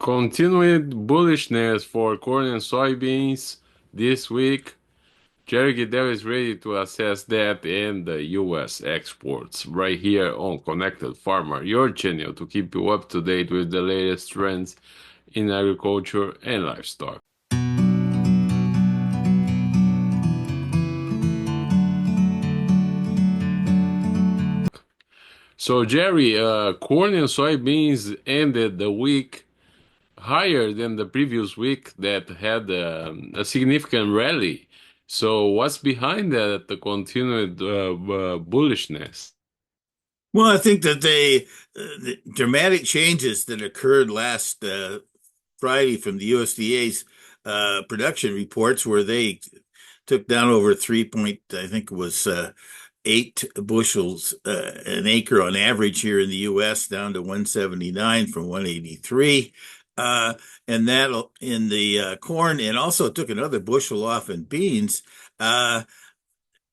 Continued bullishness for corn and soybeans this week. Jerry Gidel is ready to assess that and the U.S. exports right here on Connected Farmer, your channel to keep you up to date with the latest trends in agriculture and livestock. So, Jerry, corn and soybeans ended the week higher than the previous week that had a significant rally. So, what's behind that, the continued bullishness? Well, I think that the dramatic changes that occurred last Friday from the USDA's production reports, where they took down over 3 point, I think it was 8 bushels an acre on average here in the U.S., down to 179 from 183. Uh, and that in the corn, and also took another bushel off in beans. Uh,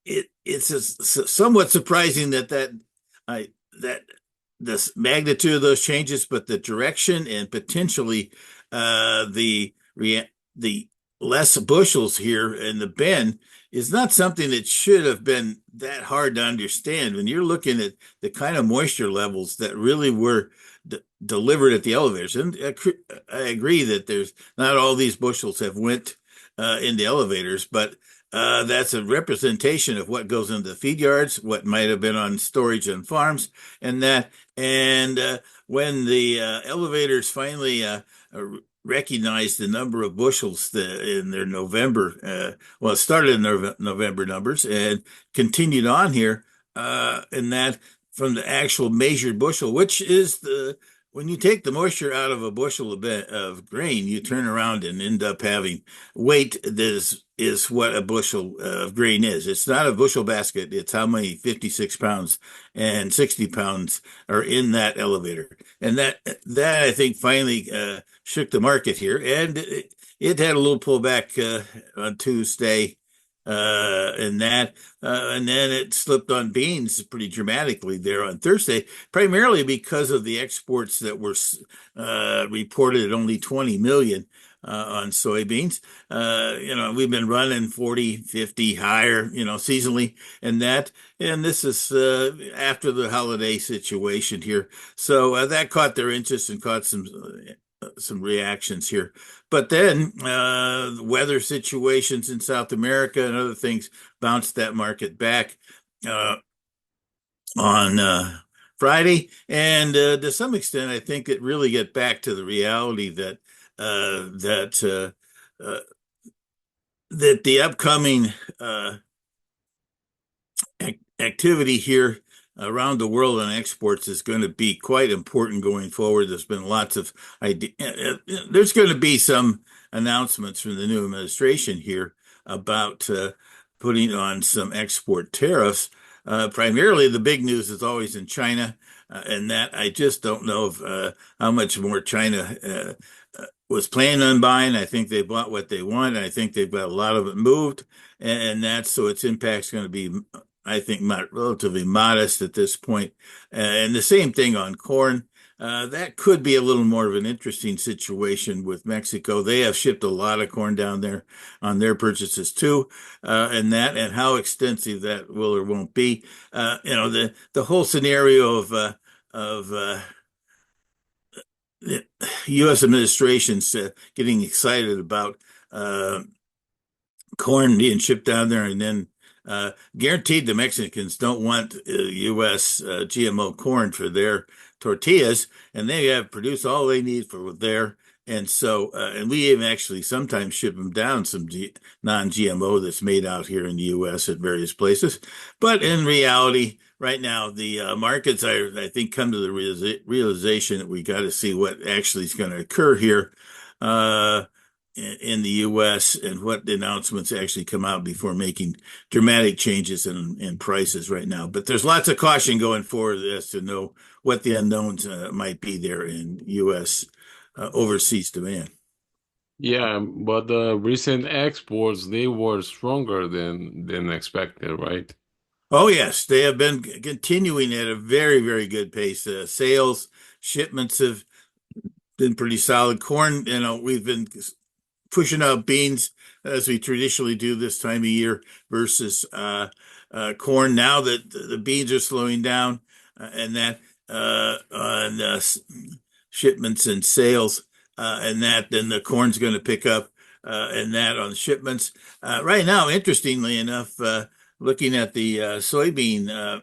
it's somewhat surprising I that the magnitude of those changes, but the direction and potentially the less bushels here in the bin is not something that should have been that hard to understand when you're looking at the kind of moisture levels that really were delivered at the elevators. And I agree that there's not all these bushels have went in the elevators, but that's a representation of what goes into the feed yards, what might have been on storage on farms, and that. And when the elevators finally recognized the number of bushels in their November, well, it started in their November numbers and continued on here, and that from the actual measured bushel, which is when you take the moisture out of a bushel of grain, you turn around and end up having weight that is what a bushel of grain is. It's not a bushel basket. It's how many 56 pounds and 60 pounds are in that elevator. And that I think finally shook the market here. And it had a little pullback on Tuesday and then it slipped on beans pretty dramatically there on Thursday, primarily because of the exports that were reported at only 20 million on soybeans. We've been running 40, 50 higher, seasonally, and this is after the holiday situation here. So that caught their interest and caught some reactions here. But then weather situations in South America and other things bounced that market back uh, on Friday. And to some extent, I think it really get back to the reality uh, that the upcoming activity here around the world on exports is going to be quite important going forward. There's been lots of idea. There's going to be some announcements from the new administration here about putting on some export tariffs. Primarily, the big news is always in China, and that I just don't know how much more China was planning on buying. I think they bought what they want. I think they've got a lot of it moved, and that's so its impact's going to be, I think, relatively modest at this point. And the same thing on corn. That could be a little more of an interesting situation with Mexico. They have shipped a lot of corn down there on their purchases too, and how extensive that will or won't be. The whole scenario of the U.S. administration's getting excited about corn being shipped down there, and then guaranteed the Mexicans don't want U.S. GMO corn for their tortillas, and they have produced all they need for there. And so, and we even actually sometimes ship them down some non-GMO that's made out here in the U.S. at various places. But in reality, right now, the markets are, I think, come to the realization that we got to see what actually is going to occur here. In the U.S. and what announcements actually come out before making dramatic changes in prices right now. But there's lots of caution going forward as to know what the unknowns might be there in U.S. Overseas demand. Yeah, but the recent exports they were stronger than expected, right? Oh, yes, they have been continuing at a very, very good pace. Sales, shipments have been pretty solid. Corn, we've been pushing out beans as we traditionally do this time of year versus corn. Now that the beans are slowing down and that on shipments and sales, and that then the corn's going to pick up and that on shipments. Right now, interestingly enough, looking at the soybean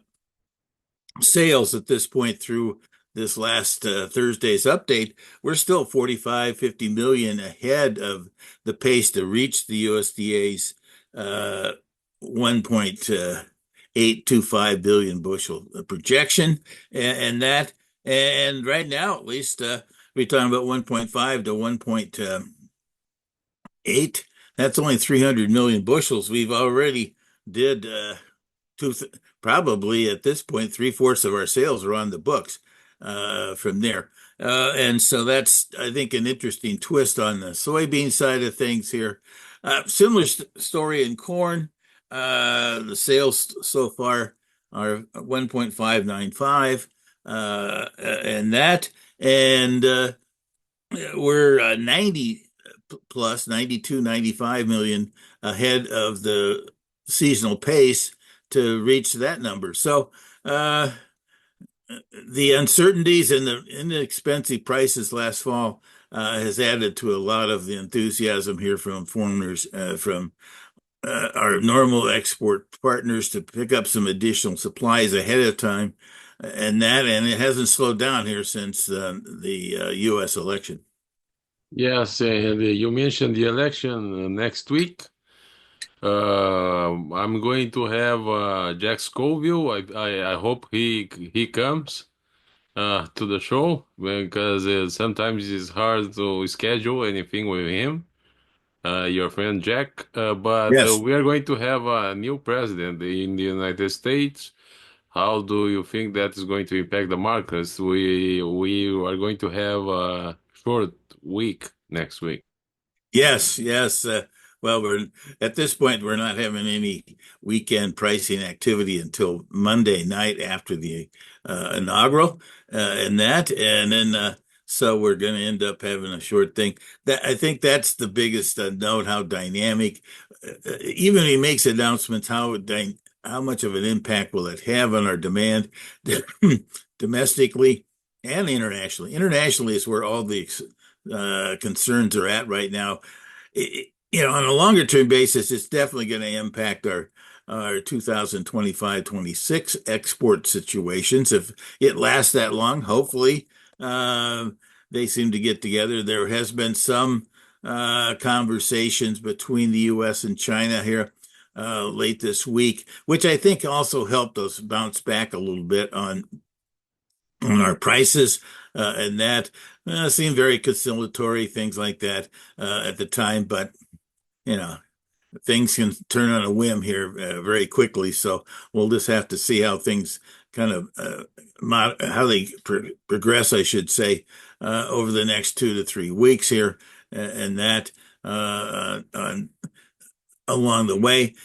sales at this point through this last Thursday's update, we're still 45, 50 million ahead of the pace to reach the USDA's 1.825 billion bushel projection. And that, and right now, at least, we're talking about 1.5 to 1.8. That's only 300 million bushels. We've already did two, probably at this point, three-fourths of our sales are on the books from there. And so that's, I think, an interesting twist on the soybean side of things here. Similar story in corn. The sales so far are 1.595 and that, and we're 90 plus 92, 95 million ahead of the seasonal pace to reach that number. So the uncertainties and the inexpensive prices last fall has added to a lot of the enthusiasm here from foreigners, from our normal export partners to pick up some additional supplies ahead of time, and it hasn't slowed down here since the U.S. election. Yes, and you mentioned the election next week. I'm going to have Jack Scoville. I hope he comes to the show because sometimes it's hard to schedule anything with him. Your friend Jack, but Yes. we are going to have a new president in the United States. How do you think that is going to impact the markets? We are going to have a short week next week. Yes, yes. Well, we're at this point, we're not having any weekend pricing activity until Monday night after the inaugural, and then so we're going to end up having a short thing. That I think that's the biggest note, how dynamic. Even if he makes announcements, how much of an impact will it have on our demand domestically and internationally? Internationally is where all the concerns are at right now. On a longer term basis, it's definitely going to impact our 2025-26 export situations. If it lasts that long, hopefully, they seem to get together. There has been some conversations between the U.S. and China here late this week, which I think also helped us bounce back a little bit on our prices, and that seemed very conciliatory, things like that at the time. But you know, things can turn on a whim here very quickly. So we'll just have to see how things kind of how they progress, I should say, over the next 2 to 3 weeks here, and that along the way.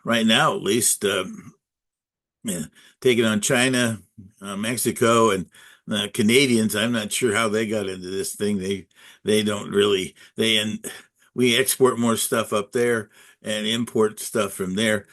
Right now, at least. Yeah, taking on China, Mexico, and the Canadians. I'm not sure how they got into this thing. They don't really and we export more stuff up there and import stuff from there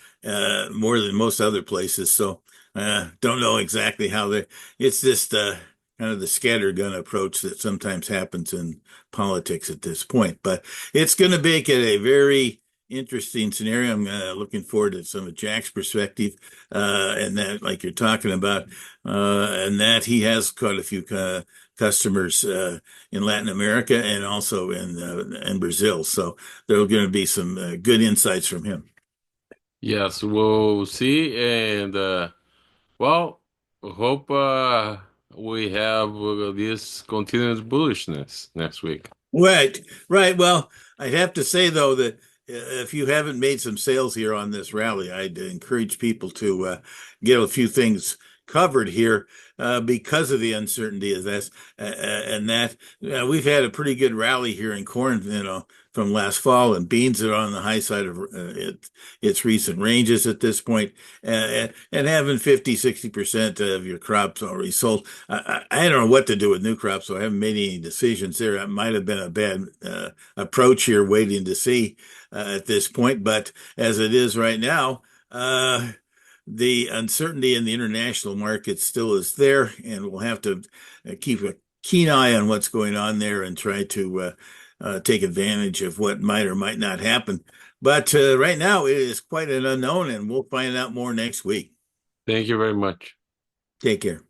more than most other places. So don't know exactly how they. It's just kind of the scattergun approach that sometimes happens in politics at this point. But it's going to make it a very interesting scenario. I'm looking forward to some of Jack's perspective, and that, like you're talking about, and that he has quite a few customers in Latin America and also in Brazil. So there are going to be some good insights from him. Yes, we'll see, and well, hope we have this continuous bullishness next week. Right, right. Well, I'd have to say though that if you haven't made some sales here on this rally, I'd encourage people to get a few things covered here because of the uncertainty of this and that. We've had a pretty good rally here in corn, from last fall, and beans are on the high side of its recent ranges at this point, and having 50-60% of your crops already sold. I don't know what to do with new crops, so I haven't made any decisions there. It might have been a bad approach here, waiting to see at this point, but as it is right now, the uncertainty in the international market still is there, and we'll have to keep a keen eye on what's going on there and try to take advantage of what might or might not happen. But right now, it is quite an unknown, and we'll find out more next week. Thank you very much. Take care.